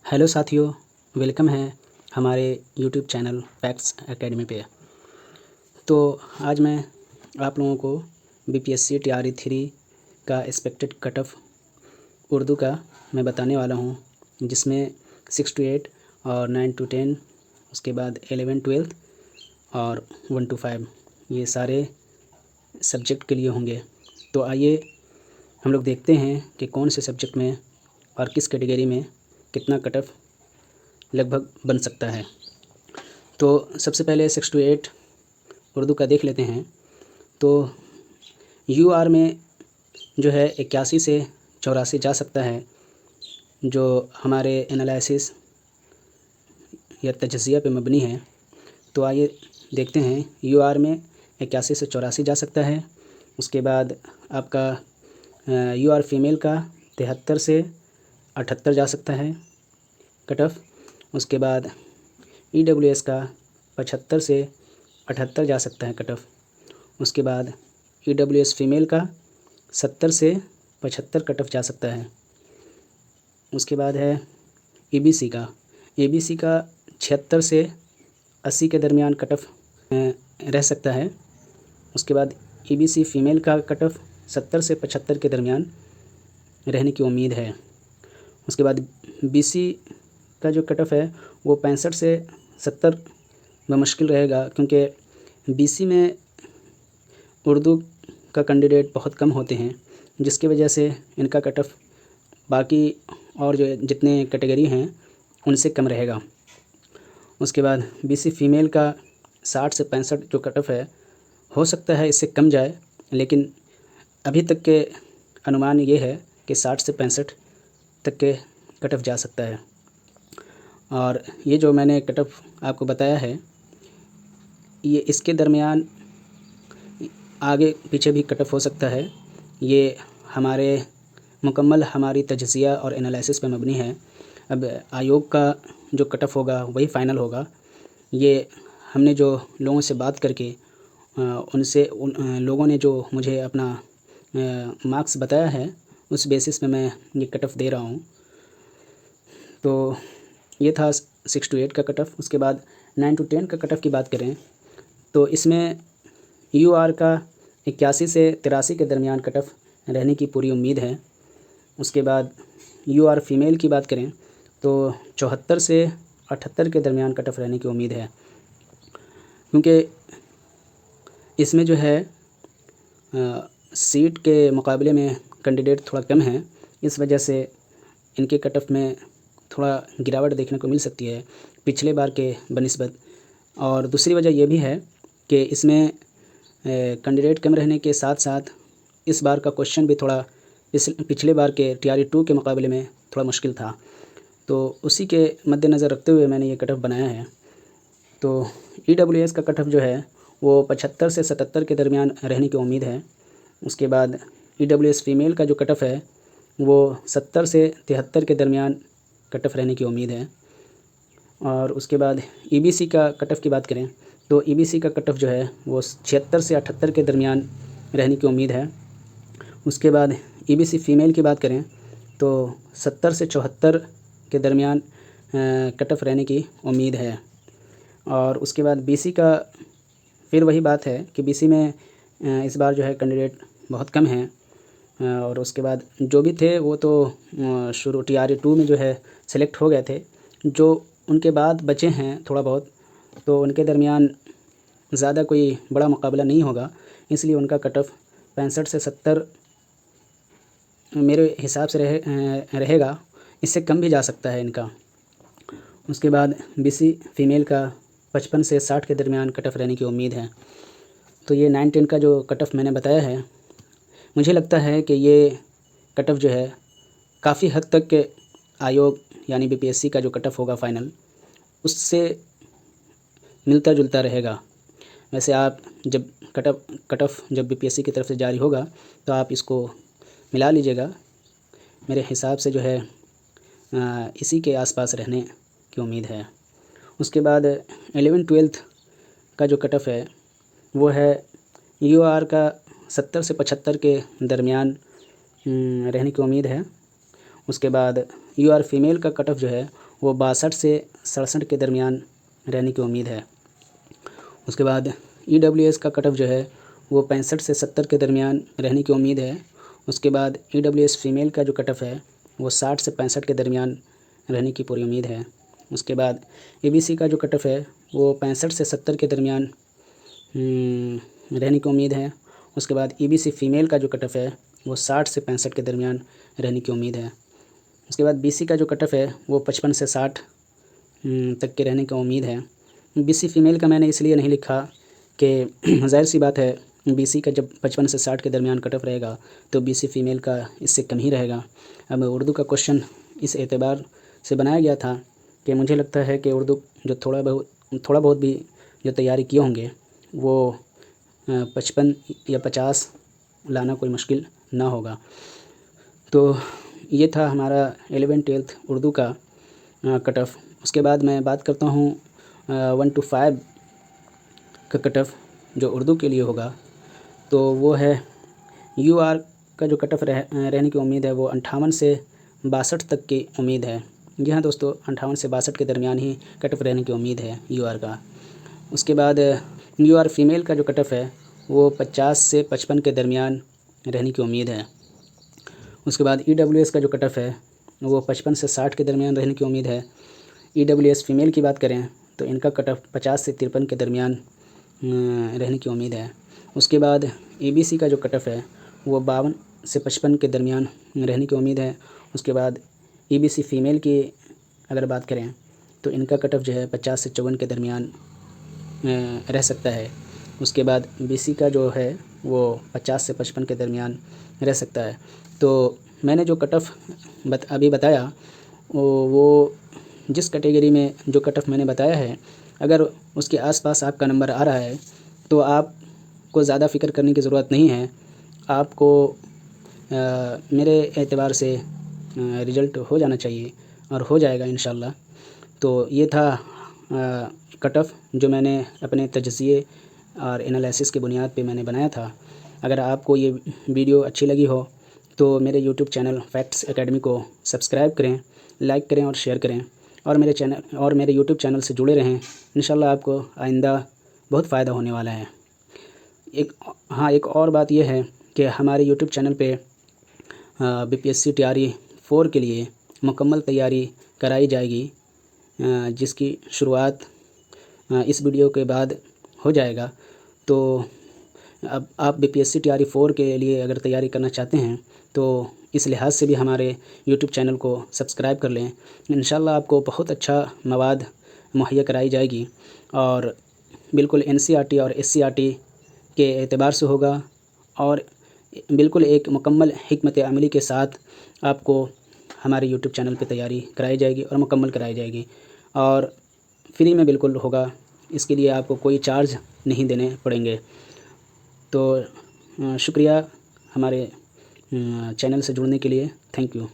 Hello साथियों, welcome है हमारे यूट्यूब चैनल फैक्ट्स एकेडमी पे। तो आज मैं आप लोगों को बीपीएससी टीआरई 3 का एक्सपेक्टेड कट ऑफ उर्दू का मैं बताने वाला हूँ, जिसमें 6 to 8 और 9 to 10, उसके बाद 11 12 और 1 to 5 ये सारे सब्जेक्ट के लिए होंगे। तो आइए हम लोग देखते हैं कि कौन से सब्जेक्ट में और किस कैटेगरी में कितना कट ऑफ लगभग बन सकता है। तो सबसे पहले 6 to 8 उर्दू का देख लेते हैं। तो यूआर में जो है 81 से 84 जा सकता है, जो हमारे एनालिसिस या तजज़िया पे मबनी है। तो आइए देखते हैं, यूआर में 81 से 84 जा सकता है। उसके बाद आपका यूआर फीमेल का 73 से 78 जा सकता है कट ऑफ। उसके बाद ईडब्ल्यूएस का 75 से 78 जा सकता है कट ऑफ। उसके बाद ईडब्ल्यूएस फीमेल का 70 से 75 कट ऑफ जा सकता है। उसके बाद है ईबीसी का 76 से 80 के दरमियान कट ऑफ रह सकता है। उसके बाद ईबीसी फीमेल का कट ऑफ 70 से 75 के दरमियान रहने की उम्मीद है। उसके बाद बीसी का जो कट ऑफ है वो 65 से 70 में मुश्किल रहेगा, क्योंकि बीसी में उर्दू का कैंडिडेट बहुत कम होते हैं, जिसकी वजह से इनका कट ऑफ बाकी और जो जितने कैटेगरी हैं उनसे कम रहेगा। उसके बाद बीसी फीमेल का 60 से 65 जो कट ऑफ है, हो सकता है इससे कम जाए, लेकिन अभी तक के अनुमान ये है कि 60 से 65 तक के कट ऑफ जा सकता है। और ये जो मैंने कट ऑफ आपको बताया है, ये इसके दरमियान आगे पीछे भी कट ऑफ हो सकता है। ये हमारी तजज़िया और एनालिसिस पे मबनी है। अब आयोग का जो कट ऑफ होगा वही फ़ाइनल होगा। ये हमने जो लोगों से बात करके उन लोगों ने जो मुझे अपना मार्क्स बताया है, उस बेसिस पे मैं ये कट ऑफ दे रहा हूँ। तो ये था 6 to 8 का कट ऑफ। उसके बाद 9 to 10 का कट ऑफ की बात करें तो इसमें यूआर का 81 से 83 के दरमियान कट ऑफ रहने की पूरी उम्मीद है। उसके बाद यूआर फीमेल की बात करें तो 74 से 78 के दरमियान कट ऑफ रहने की उम्मीद है, क्योंकि इसमें जो है सीट के मुकाबले में कैंडिडेट थोड़ा कम है। इस वजह से इनके कट ऑफ में थोड़ा गिरावट देखने को मिल सकती है पिछले बार के बनिस्बत। और दूसरी वजह यह भी है कि इसमें कैंडिडेट कम रहने के साथ साथ इस बार का क्वेश्चन भी थोड़ा पिछले बार के टीआरई 2 के मुकाबले में थोड़ा मुश्किल था। तो उसी के मद्देनज़र रखते हुए मैंने ये कट ऑफ बनाया है। तो ईडब्ल्यूएस का कट ऑफ जो है वो 75 से 77 के दरमियान रहने की उम्मीद है। उसके बाद ईडब्ल्यूएस फीमेल का जो कट ऑफ है वो 70 से 73 के दरमियान कट ऑफ रहने की उम्मीद है। और उसके बाद ईबीसी का कट ऑफ की बात करें तो ईबीसी का कट ऑफ जो है वो 76 से 78 के दरमियान रहने की उम्मीद है। उसके बाद ईबीसी फीमेल की बात करें तो 70 से 74 के दरमियान कट ऑफ रहने की उम्मीद है। और उसके बाद बीसी का फिर वही बात है कि बीसी में इस बार जो है कैंडिडेट बहुत कम हैं। और उसके बाद जो भी थे वो तो शुरू टीआरई 2 में जो है सेलेक्ट हो गए थे। जो उनके बाद बचे हैं थोड़ा बहुत, तो उनके दरमियान ज़्यादा कोई बड़ा मुकाबला नहीं होगा, इसलिए उनका कट ऑफ 65 से 70 मेरे हिसाब से रहेगा। इससे कम भी जा सकता है इनका। उसके बाद बीसी फीमेल का 55 से 60 के दरमियान कट ऑफ रहने की उम्मीद है। तो ये 9 10 का जो कट ऑफ मैंने बताया है, मुझे लगता है कि ये कट ऑफ जो है काफ़ी हद तक के आयोग यानी बीपीएससी का जो कट ऑफ होगा फ़ाइनल, उससे मिलता जुलता रहेगा। वैसे आप जब कट ऑफ जब बीपीएससी की तरफ से जारी होगा तो आप इसको मिला लीजिएगा। मेरे हिसाब से जो है इसी के आसपास रहने की उम्मीद है। उसके बाद 11 12 का जो कट ऑफ है वो है यूआर का 70 से 75 के दरमियान रहने की उम्मीद है। उसके बाद यूआर फीमेल का कट ऑफ जो है वो 62 से 67 के दरमियान रहने की उम्मीद है। उसके बाद EWS का कट ऑफ जो है वो 65 से 70 के दरमियान रहने की उम्मीद है। उसके बाद EWS फीमेल का जो कट ऑफ है वो 60 से 65 के दरमियान रहने की पूरी उम्मीद है। उसके बाद ABC का जो कट ऑफ है वो 65 से 70 के दरमियान रहने की उम्मीद है। उसके बाद EBC फीमेल का जो कट ऑफ है वो 60 से 65 के दरमियान रहने की उम्मीद है। उसके बाद BC का जो कट ऑफ है वो 55 से 60 तक के रहने की उम्मीद है। BC फीमेल का मैंने इसलिए नहीं लिखा कि ज़ाहिर सी बात है BC का जब 55 से 60 के दरमियान कट ऑफ रहेगा तो BC फीमेल का इससे कम ही रहेगा। अब उर्दू का क्वेश्चन इस एतबार से बनाया गया था कि मुझे लगता है कि उर्दू जो थोड़ा बहुत भी जो तैयारी किए होंगे वो 55 या 50 लाना कोई मुश्किल ना होगा। तो ये था हमारा 11th-12th उर्दू का कट ऑफ। उसके बाद मैं बात करता हूँ 1 to 5 का कट ऑफ जो उर्दू के लिए होगा। तो वो है UR का जो कट ऑफ रहने की उम्मीद है वो 58 से 62 तक की उम्मीद है। जी हाँ दोस्तों, 58 से 62 के दरमियान ही कट ऑफ रहने की उम्मीद है UR का। उसके बाद UR फीमेल का जो कट ऑफ है वो 50 से 55 के दरमियान रहने की उम्मीद है। उसके बाद EWS का जो कट ऑफ है वो 55 से 60 के दरमियान रहने की उम्मीद है। EWS फीमेल की बात करें तो इनका कट ऑफ 50 से 53 के दरमियान रहने की उम्मीद है। उसके बाद ABC का जो कट ऑफ है वो 52 से 55 के दरमियान रहने की उम्मीद है। उसके बाद EBC फीमेल की अगर बात करें तो इनका कट ऑफ जो है 50 से 54 के दरमियान रह सकता है। उसके बाद BC का जो है वो 50 से 55 के दरमियान रह सकता है। तो मैंने जो कट ऑफ अभी बताया वो जिस कैटेगरी में जो कट ऑफ मैंने बताया है, अगर उसके आसपास आपका नंबर आ रहा है तो आपको ज़्यादा फ़िक्र करने की ज़रूरत नहीं है। आपको मेरे एतबार से रिज़ल्ट हो जाना चाहिए और हो जाएगा इंशाल्लाह। तो ये था कट ऑफ जो मैंने अपने तजज़िये और एनालिसिस की बुनियाद पे मैंने बनाया था। अगर आपको ये वीडियो अच्छी लगी हो तो मेरे यूट्यूब चैनल फैक्ट्स एकेडमी को सब्सक्राइब करें, लाइक करें और शेयर करें और मेरे यूट्यूब चैनल से जुड़े रहें। इंशाल्लाह आपको आइंदा बहुत फ़ायदा होने वाला है। एक और बात यह है कि हमारे यूट्यूब चैनल पे BPSC TRE 4 के लिए मुकम्मल तैयारी कराई जाएगी, जिसकी शुरुआत इस वीडियो के बाद हो जाएगा। तो अब आप BPSC TRE 4 के लिए अगर तैयारी करना चाहते हैं तो इस लिहाज से भी हमारे YouTube चैनल को सब्सक्राइब कर लें। इंशाल्लाह आपको बहुत अच्छा मवाद मुहैया कराई जाएगी और बिल्कुल NCERT और SCERT के एतबार से होगा और बिल्कुल एक मुकम्मल हिकमत अमली के साथ आपको हमारे YouTube चैनल पे तैयारी कराई जाएगी और मुकम्मल कराई जाएगी और फ्री में बिल्कुल होगा। इसके लिए आपको कोई चार्ज नहीं देने पड़ेंगे। तो शुक्रिया हमारे चैनल से जुड़ने के लिए। Thank you.